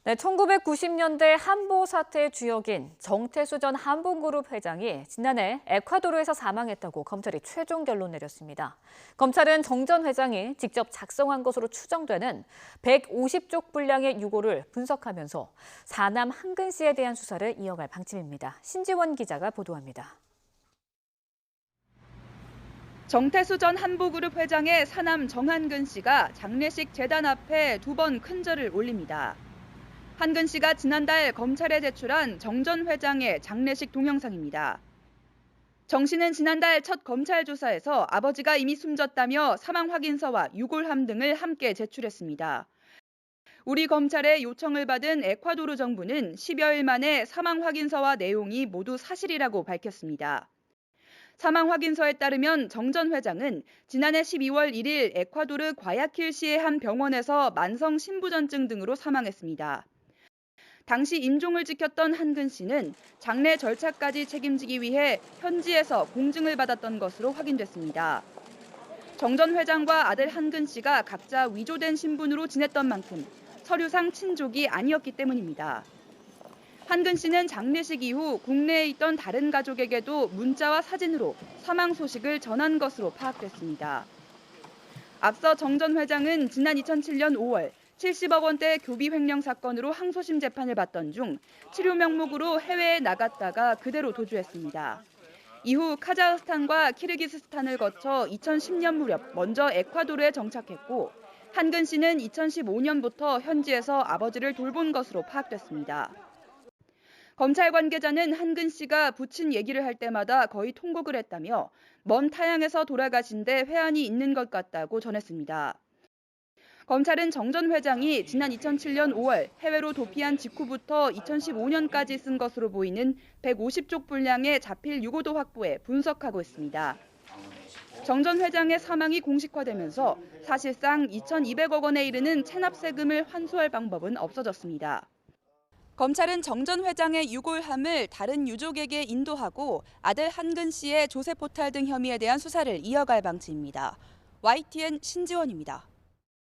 네, 1990년대 한보 사태의 주역인 정태수 전 한본그룹 회장이 지난해 에콰도르에서 사망했다고 검찰이 최종 결론 내렸습니다. 검찰은 정 전 회장이 직접 작성한 것으로 추정되는 150쪽 분량의 유고를 분석하면서 사남 한근 씨에 대한 수사를 이어갈 방침입니다. 신지원 기자가 보도합니다. 정태수 전 한보그룹 회장의 사남 정한근 씨가 장례식 재단 앞에 2번 큰 절을 올립니다. 한근 씨가 지난달 검찰에 제출한 정 전 회장의 장례식 동영상입니다. 정 씨는 지난달 첫 검찰 조사에서 아버지가 이미 숨졌다며 사망 확인서와 유골함 등을 함께 제출했습니다. 우리 검찰의 요청을 받은 에콰도르 정부는 10여일 만에 사망 확인서와 내용이 모두 사실이라고 밝혔습니다. 사망 확인서에 따르면 정 전 회장은 지난해 12월 1일 에콰도르 과야킬시의 한 병원에서 만성 신부전증 등으로 사망했습니다. 당시 임종을 지켰던 한근 씨는 장례 절차까지 책임지기 위해 현지에서 공증을 받았던 것으로 확인됐습니다. 정 전 회장과 아들 한근 씨가 각자 위조된 신분으로 지냈던 만큼 서류상 친족이 아니었기 때문입니다. 한근 씨는 장례식 이후 국내에 있던 다른 가족에게도 문자와 사진으로 사망 소식을 전한 것으로 파악됐습니다. 앞서 정 전 회장은 지난 2007년 5월 70억 원대 교비 횡령 사건으로 항소심 재판을 받던 중 치료 명목으로 해외에 나갔다가 그대로 도주했습니다. 이후 카자흐스탄과 키르기스스탄을 거쳐 2010년 무렵 먼저 에콰도르에 정착했고 한근 씨는 2015년부터 현지에서 아버지를 돌본 것으로 파악됐습니다. 검찰 관계자는 한근 씨가 부친 얘기를 할 때마다 거의 통곡을 했다며 먼 타향에서 돌아가신 데 회한이 있는 것 같다고 전했습니다. 검찰은 정 전 회장이 지난 2007년 5월 해외로 도피한 직후부터 2015년까지 쓴 것으로 보이는 150쪽 분량의 자필 유고도 확보해 분석하고 있습니다. 정 전 회장의 사망이 공식화되면서 사실상 2,200억 원에 이르는 체납 세금을 환수할 방법은 없어졌습니다. 검찰은 정 전 회장의 유골함을 다른 유족에게 인도하고 아들 한근 씨의 조세 포탈 등 혐의에 대한 수사를 이어갈 방침입니다. YTN 신지원입니다.